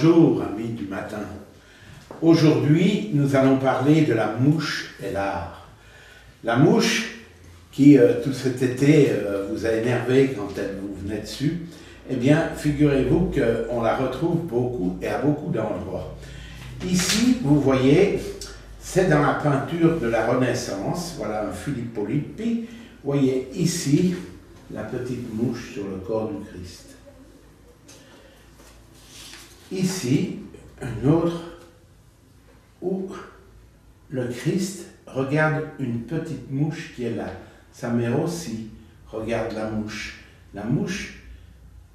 Bonjour amis du matin. Aujourd'hui, nous allons parler de la mouche et l'art. La mouche qui, tout cet été, vous a énervé quand elle vous venait dessus, eh bien, figurez-vous qu'on la retrouve beaucoup et à beaucoup d'endroits. Ici, vous voyez, c'est dans la peinture de la Renaissance, voilà un Filippo Lippi. Vous voyez ici la petite mouche sur le corps du Christ. Ici, un autre où le Christ regarde une petite mouche qui est là. Sa mère aussi regarde la mouche. La mouche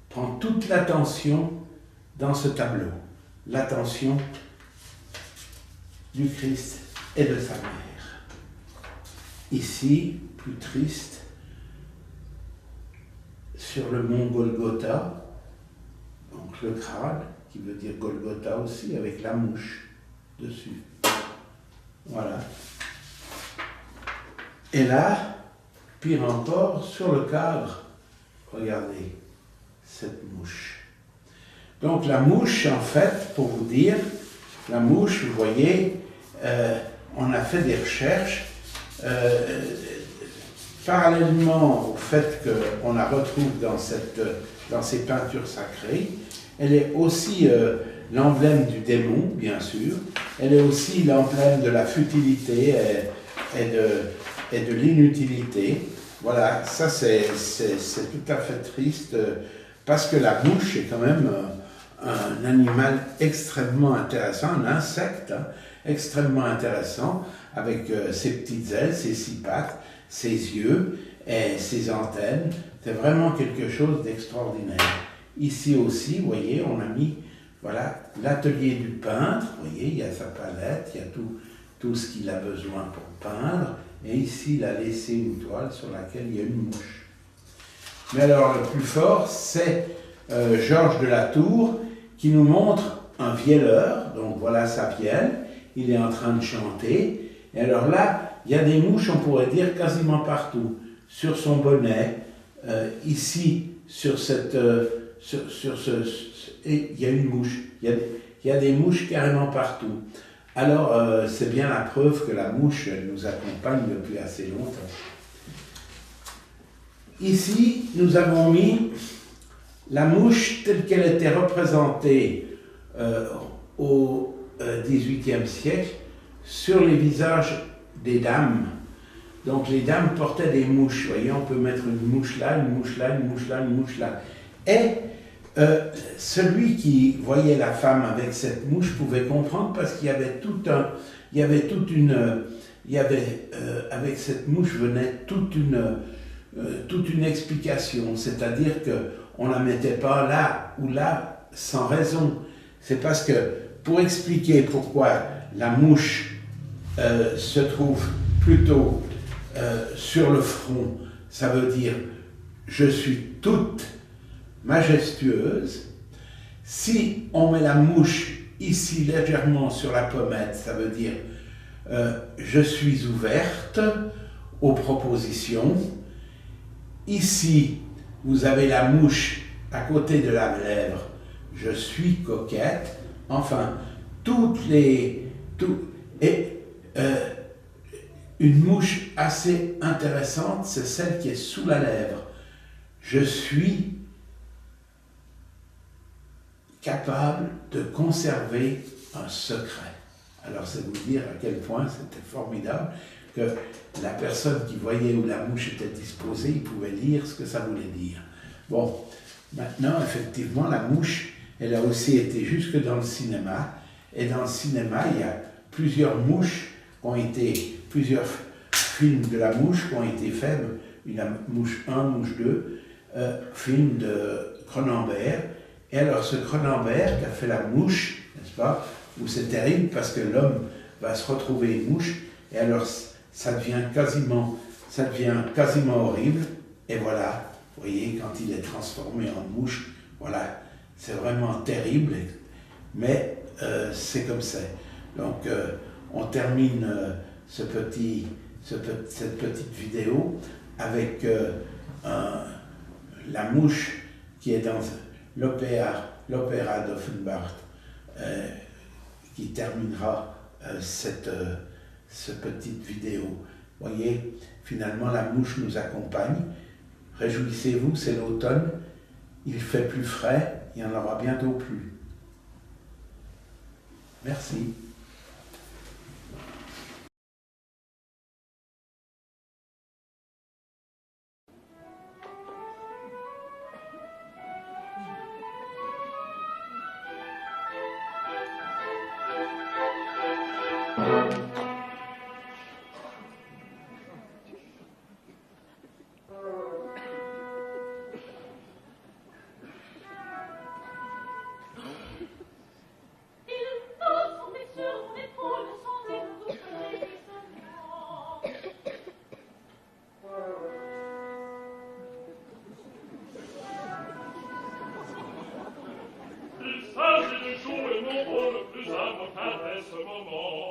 prend toute l'attention dans ce tableau. L'attention du Christ et de sa mère. Ici, plus triste, sur le mont Golgotha, donc le crâne, qui veut dire Golgotha aussi, avec la mouche dessus. Voilà. Et là, pire encore, sur le cadre, regardez, cette mouche. Donc la mouche, en fait, pour vous dire, la mouche, vous voyez, on a fait des recherches, parallèlement au fait qu'on la retrouve dans ces peintures sacrées. Elle est aussi l'emblème du démon, bien sûr. Elle est aussi l'emblème de la futilité et de l'inutilité. Voilà, ça c'est tout à fait triste, parce que la mouche est quand même un animal extrêmement intéressant, un insecte extrêmement intéressant, avec ses petites ailes, ses 6 pattes, ses yeux et ses antennes. C'est vraiment quelque chose d'extraordinaire. Ici aussi, vous voyez, on a mis voilà, l'atelier du peintre. Vous voyez, il y a sa palette, il y a tout ce qu'il a besoin pour peindre. Et ici, il a laissé une toile sur laquelle il y a une mouche. Mais alors, le plus fort, c'est Georges de la Tour qui nous montre un vielleur. Donc voilà sa vielle. Il est en train de chanter. Et alors là, il y a des mouches, on pourrait dire, quasiment partout. Sur son bonnet, ici, sur cette... et il y a une mouche, il y a des mouches carrément partout. Alors, c'est bien la preuve que la mouche elle nous accompagne depuis assez longtemps. Ici, nous avons mis la mouche telle qu'elle était représentée au XVIIIe siècle sur les visages des dames. Donc les dames portaient des mouches. Vous voyez, on peut mettre une mouche là, une mouche là, une mouche là, une mouche là. Et celui qui voyait la femme avec cette mouche pouvait comprendre, parce qu'il y avait avec cette mouche venait toute une explication. C'est-à-dire qu'on ne la mettait pas là ou là sans raison. C'est parce que, pour expliquer pourquoi la mouche se trouve plutôt sur le front, ça veut dire je suis toute majestueuse. Si on met la mouche ici légèrement sur la pommette, ça veut dire je suis ouverte aux propositions. Ici, vous avez la mouche à côté de la lèvre, je suis coquette. Enfin, une mouche assez intéressante, c'est celle qui est sous la lèvre. Je suis capable de conserver un secret. Alors, c'est vous dire à quel point c'était formidable que la personne qui voyait où la mouche était disposée, il pouvait lire ce que ça voulait dire. Bon, maintenant, effectivement, la mouche, elle a aussi été jusque dans le cinéma. Et dans le cinéma, il y a plusieurs films de la mouche qui ont été faits, la mouche 1, mouche 2, film de Cronenberg. Et alors ce Cronenberg qui a fait la mouche, n'est-ce pas, où c'est terrible parce que l'homme va se retrouver une mouche, et alors ça devient quasiment horrible. Et voilà, vous voyez, quand il est transformé en mouche, voilà, c'est vraiment terrible, mais c'est comme ça. Donc on termine cette petite vidéo avec la mouche qui est dans l'opéra d'Offenbach qui terminera cette petite vidéo. Voyez, finalement la mouche nous accompagne. Réjouissez-vous, c'est l'automne, il fait plus frais, il n'y en aura bientôt plus. Merci. Il s'agit de jouer mon rôle le plus important à ce moment.